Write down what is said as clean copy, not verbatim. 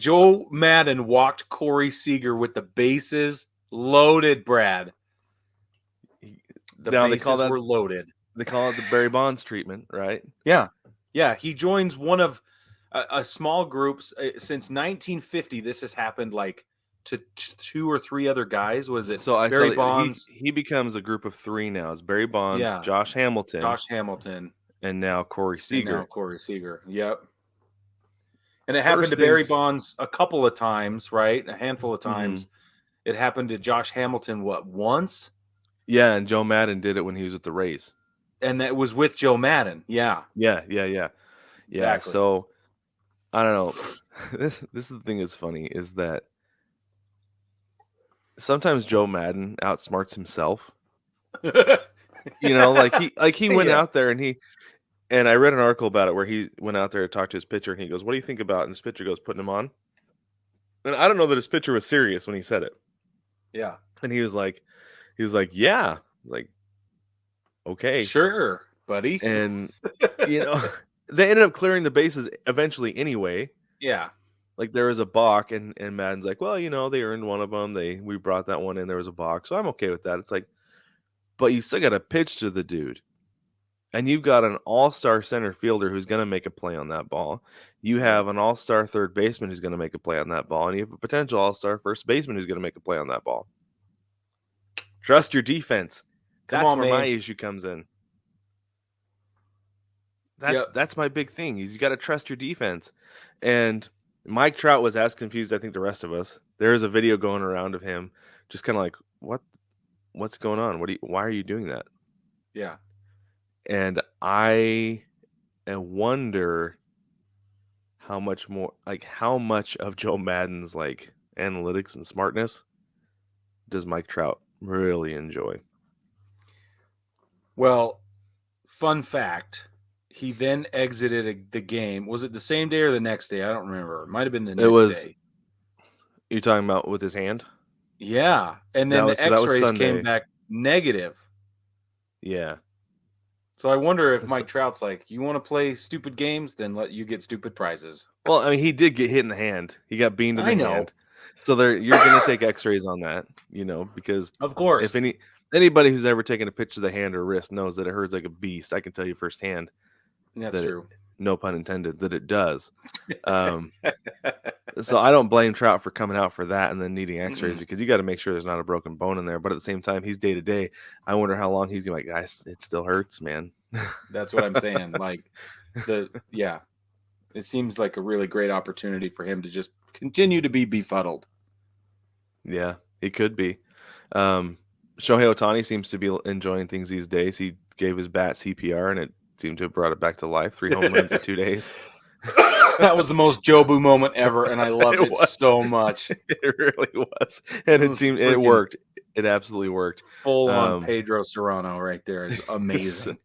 Joe Maddon walked Corey Seager with the bases loaded, Brad. The bases were loaded. They call it the Barry Bonds treatment, right? Yeah. Yeah. He joins one of a small group since 1950. This has happened like to 2 or 3 other guys. Was it so Barry Bonds? He becomes a group of 3 now. It's Barry Bonds, Josh Hamilton, and now Corey Seager. Yep. And it happened to Barry Bonds a couple of times, right? A handful of times. Mm-hmm. It happened to Josh Hamilton, once? Yeah, and Joe Maddon did it when he was with the Rays. And that was with Joe Maddon. Yeah. Yeah. Exactly. So I don't know. This is the thing that's funny is that sometimes Joe Maddon outsmarts himself. He went out there and I read an article about it where he went out there to talk to his pitcher and he goes, "What do you think about?" And his pitcher goes, "Putting him on." And I don't know that his pitcher was serious when he said it. Yeah. And he was like, "Yeah." Like, okay. Sure, buddy. And they ended up clearing the bases eventually anyway. Yeah. Like there was a balk and Madden's like, "Well, they earned one of them. We brought that one in. There was a balk. So I'm okay with that." It's like, but you still got to pitch to the dude. And you've got an all-star center fielder who's going to make a play on that ball. You have an all-star third baseman who's going to make a play on that ball. And you have a potential all-star first baseman who's going to make a play on that ball. Trust your defense. That's where my issue comes in. That's my big thing. Is you got to trust your defense. And Mike Trout was as confused, I think, the rest of us. There is a video going around of him just kind of like, what's going on? Why are you doing that? Yeah. And I wonder how much of Joe Maddon's analytics and smartness does Mike Trout really enjoy? Well, fun fact, he then exited the game. Was it the same day or the next day? I don't remember. It might have been the next day. You're talking about with his hand? Yeah. And then the X-rays came back negative. Yeah. So I wonder if Mike Trout's like, you want to play stupid games? Then let you get stupid prizes. Well, I mean, he did get hit in the hand. He got beamed in the hand. So you're going to take X-rays on that, because of course, if anybody who's ever taken a picture of the hand or wrist knows that it hurts like a beast. I can tell you firsthand. That's true. No pun intended. That it does. So I don't blame Trout for coming out for that and then needing X-rays because you got to make sure there's not a broken bone in there. But at the same time, he's day to day. I wonder how long he's going to guys, it still hurts, man. That's what I'm saying. It seems like a really great opportunity for him to just continue to be befuddled. Yeah, he could be. Shohei Ohtani seems to be enjoying things these days. He gave his bat CPR and it seemed to have brought it back to life. 3 home runs in 2 days. That was the most Jobu moment ever, and I loved it so much. It really was. And it worked. It absolutely worked. Full on Pedro Serrano right there is amazing.